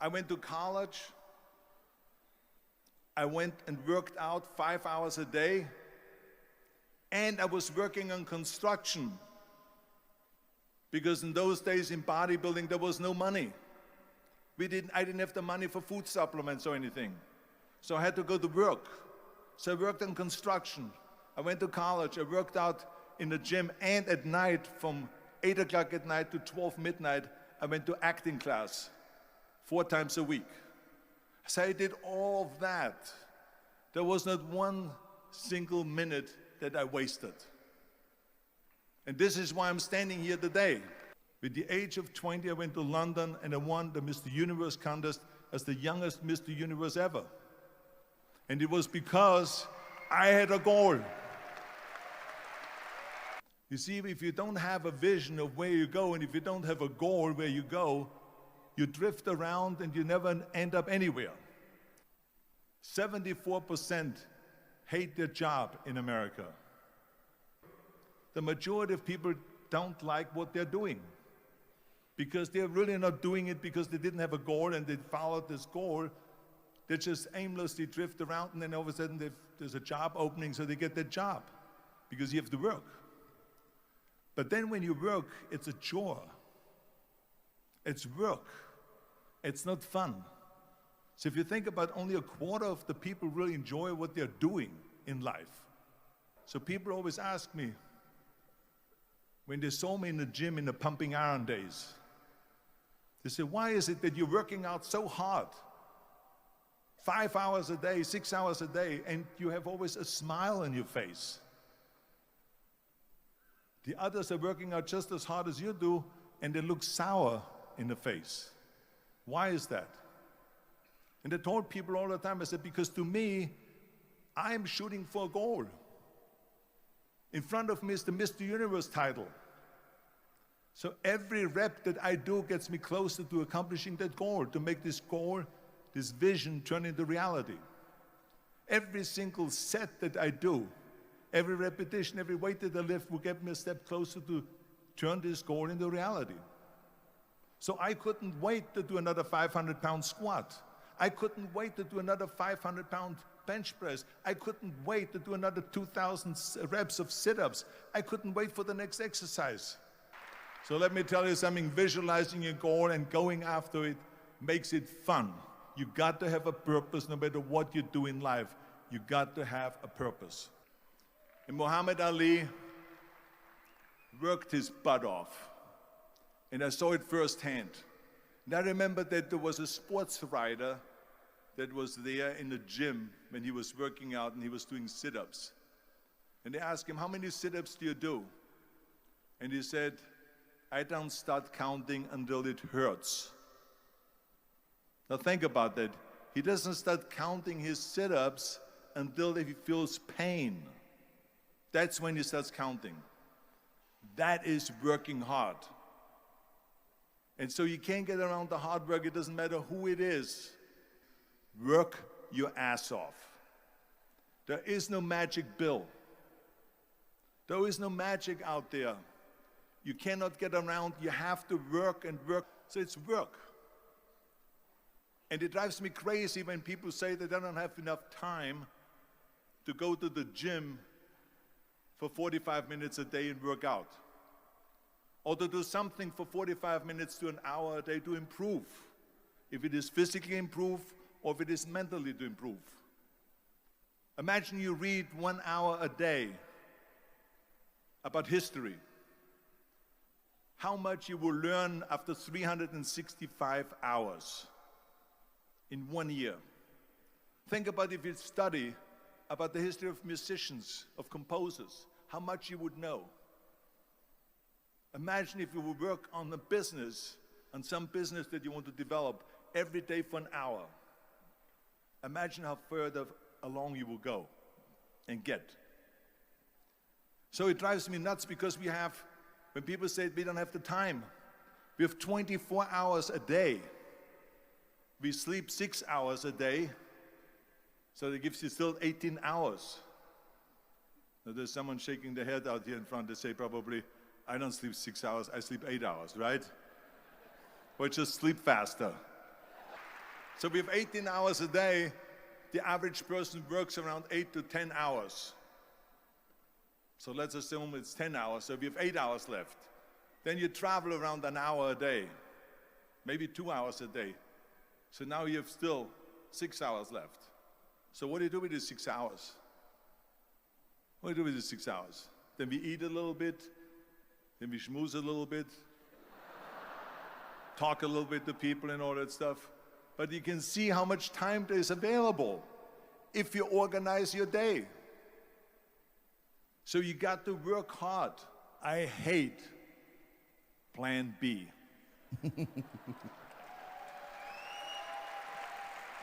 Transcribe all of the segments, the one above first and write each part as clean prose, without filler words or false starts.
I went to college. I went and worked out 5 hours a day, and I was working on construction. Because in those days in bodybuilding, there was no money. I didn't have the money for food supplements or anything. So I had to go to work. So I worked on construction. I went to college. I worked out in the gym, and at night, from 8 o'clock at night to 12 midnight, I went to acting class 4 times a week. So I did all of that. There was not one single minute that I wasted. And this is why I'm standing here today. With the age of 20, I went to London and I won the Mr. Universe contest as the youngest Mr. Universe ever. And it was because I had a goal. You see, if you don't have a vision of where you go, and if you don't have a goal where you go, you drift around and you never end up anywhere. 74% hate their job in America. The majority of people don't like what they're doing because they're really not doing it because they didn't have a goal and they followed this goal. They just aimlessly drift around, and then all of a sudden there's a job opening, so they get that job because you have to work. But then when you work, it's a chore. It's work. It's not fun. So if you think about, only a quarter of the people really enjoy what they're doing in life. So people always ask me, when they saw me in the gym in the pumping iron days, they say, why is it that you're working out so hard? 5 hours a day, 6 hours a day, and you have always a smile on your face. The others are working out just as hard as you do, and they look sour in the face. Why is that? And I told people all the time, I said, because to me, I'm shooting for a goal. In front of me is the Mr. Universe title. So every rep that I do gets me closer to accomplishing that goal, to make this goal, this vision, turn into reality. Every single set that I do, every repetition, every weight that I lift will get me a step closer to turn this goal into reality. So I couldn't wait to do another 500-pound squat. I couldn't wait to do another 500-pound bench press. I couldn't wait to do another 2,000 reps of sit-ups. I couldn't wait for the next exercise. So let me tell you something, visualizing your goal and going after it makes it fun. You got to have a purpose no matter what you do in life. You got to have a purpose. And Muhammad Ali worked his butt off. And I saw it firsthand. And I remember that there was a sports writer that was there in the gym when he was working out and he was doing sit-ups. And they asked him, how many sit-ups do you do? And he said, I don't start counting until it hurts. Now think about that. He doesn't start counting his sit-ups until he feels pain. That's when he starts counting. That is working hard. And so you can't get around the hard work. It doesn't matter who it is. Work your ass off. There is no magic pill. There is no magic out there. You cannot get around. You have to work and work. So it's work. And it drives me crazy when people say that they don't have enough time to go to the gym for 45 minutes a day and work out. Or to do something for 45 minutes to an hour a day to improve. If it is physically improve or if it is mentally to improve. Imagine you read 1 hour a day about history. How much you will learn after 365 hours in 1 year. Think about if you study about the history of musicians, of composers, how much you would know. Imagine if you would work on a business, on some business that you want to develop every day for an hour. Imagine how further along you will go and get. So it drives me nuts because we have, when people say we don't have the time, we have 24 hours a day. We sleep 6 hours a day, so that gives you still 18 hours. Now there's someone shaking their head out here in front. They say probably, I don't sleep 6 hours, I sleep 8 hours, right? Or just sleep faster. So we have 18 hours a day. The average person works around 8 to 10 hours. So let's assume it's 10 hours, so we have 8 hours left. Then you travel around an hour a day, maybe 2 hours a day. So now you have still 6 hours left. So what do you do with these 6 hours? What do you do with these 6 hours? Then we eat a little bit, then we schmooze a little bit, talk a little bit to people and all that stuff. But you can see how much time there is available if you organize your day. So you got to work hard. I hate plan B.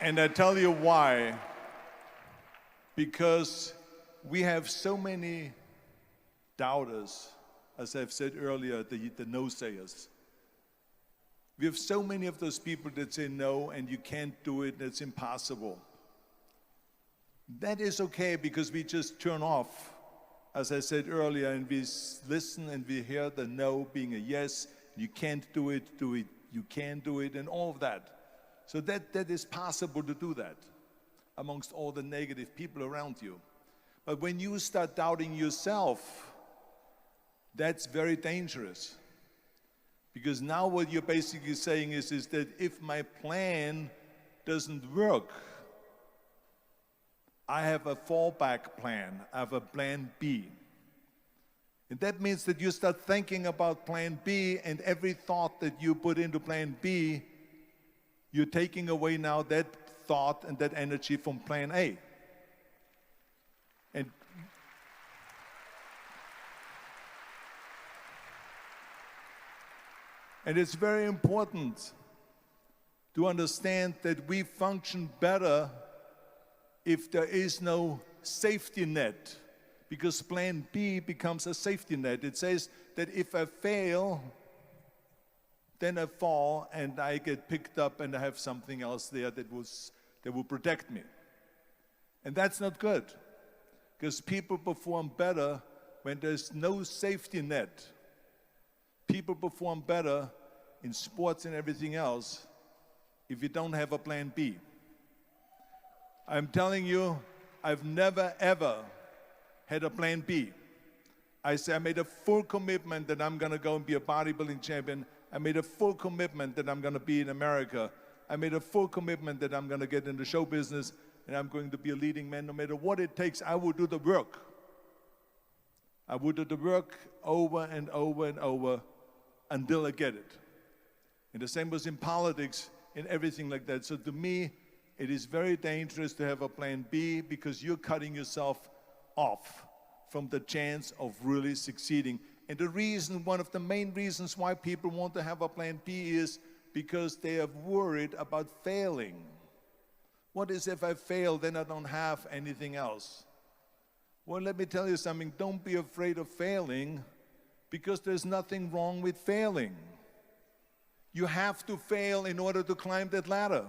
And I tell you why. Because we have so many doubters, as I've said earlier, the no-sayers. We have so many of those people that say no, and you can't do it, it's impossible. That is okay, because we just turn off, as I said earlier, and we listen and we hear the no being a yes. You can't do it, you can do it, and all of that. So that is possible to do that amongst all the negative people around you. But when you start doubting yourself, that's very dangerous. Because now what you're basically saying is that if my plan doesn't work, I have a fallback plan, I have a plan B. And that means that you start thinking about plan B, and every thought that you put into plan B, you're taking away now that thought and that energy from plan A. And it's very important to understand that we function better if there is no safety net, because plan B becomes a safety net. It says that if I fail, then I fall and I get picked up and I have something else there that will protect me. And that's not good, because people perform better when there's no safety net. People perform better in sports and everything else if you don't have a plan B. I'm telling you, I've never ever had a plan B. I made a full commitment that I'm going to go and be a bodybuilding champion. I made a full commitment that I'm going to be in America. I made a full commitment that I'm going to get into show business and I'm going to be a leading man. No matter what it takes, I will do the work. I will do the work over and over and over until I get it. And the same was in politics and everything like that. So to me, it is very dangerous to have a plan B, because you're cutting yourself off from the chance of really succeeding. And the reason, one of the main reasons why people want to have a plan B is because they are worried about failing. What is if I fail, then I don't have anything else? Well, let me tell you something. Don't be afraid of failing, because there's nothing wrong with failing. You have to fail in order to climb that ladder.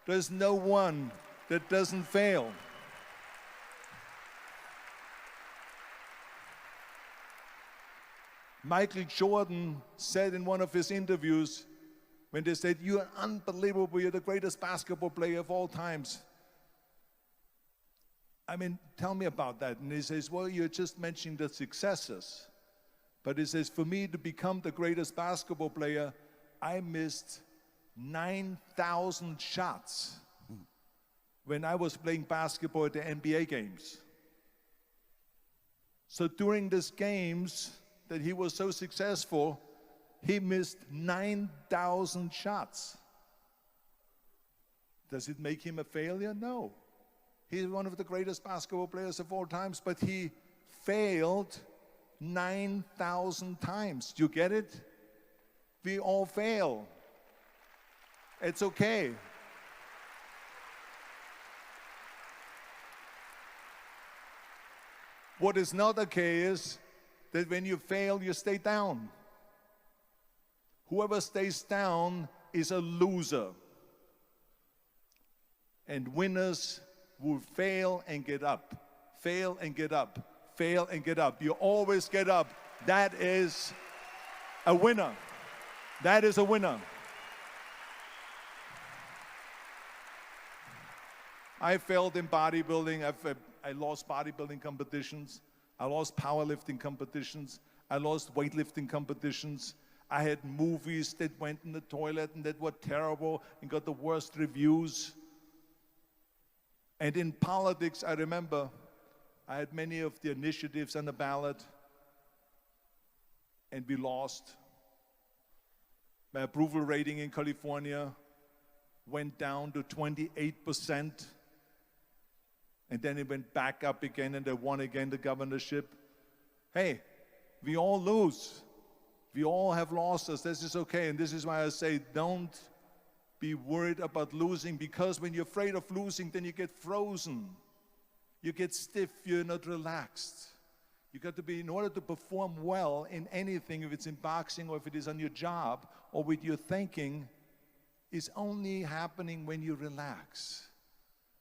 There's no one that doesn't fail. Michael Jordan said in one of his interviews, when they said, "You're unbelievable, you're the greatest basketball player of all times." I mean, tell me about that. And he says, well, you're just mentioning the successes. But he says, for me to become the greatest basketball player, I missed 9,000 shots when I was playing basketball at the NBA games. So during these games that he was so successful, he missed 9,000 shots. Does it make him a failure? No. He's one of the greatest basketball players of all times, but he failed 9,000 times. Do you get it? We all fail. It's okay. What is not okay is that when you fail, you stay down. Whoever stays down is a loser. And winners will fail and get up, fail and get up, fail and get up. You always get up. That is a winner. That is a winner. I failed in bodybuilding. I lost bodybuilding competitions. I lost powerlifting competitions. I lost weightlifting competitions. I had movies that went in the toilet and that were terrible and got the worst reviews. And in politics, I remember I had many of the initiatives on the ballot, and we lost. My approval rating in California went down to 28%, and then it went back up again, and I won again the governorship. Hey, we all lose. We all have losses. This is okay, and this is why I say don't be worried about losing, because when you're afraid of losing, then you get frozen. You get stiff, you're not relaxed. You got to be, in order to perform well in anything, if it's in boxing or if it is on your job or with your thinking, is only happening when you relax.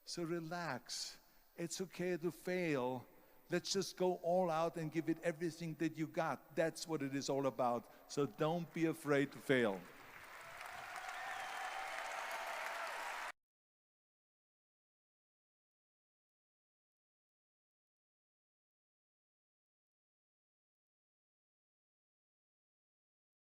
So relax. It's okay to fail. Let's just go all out and give it everything that you got. That's what it is all about. So don't be afraid to fail.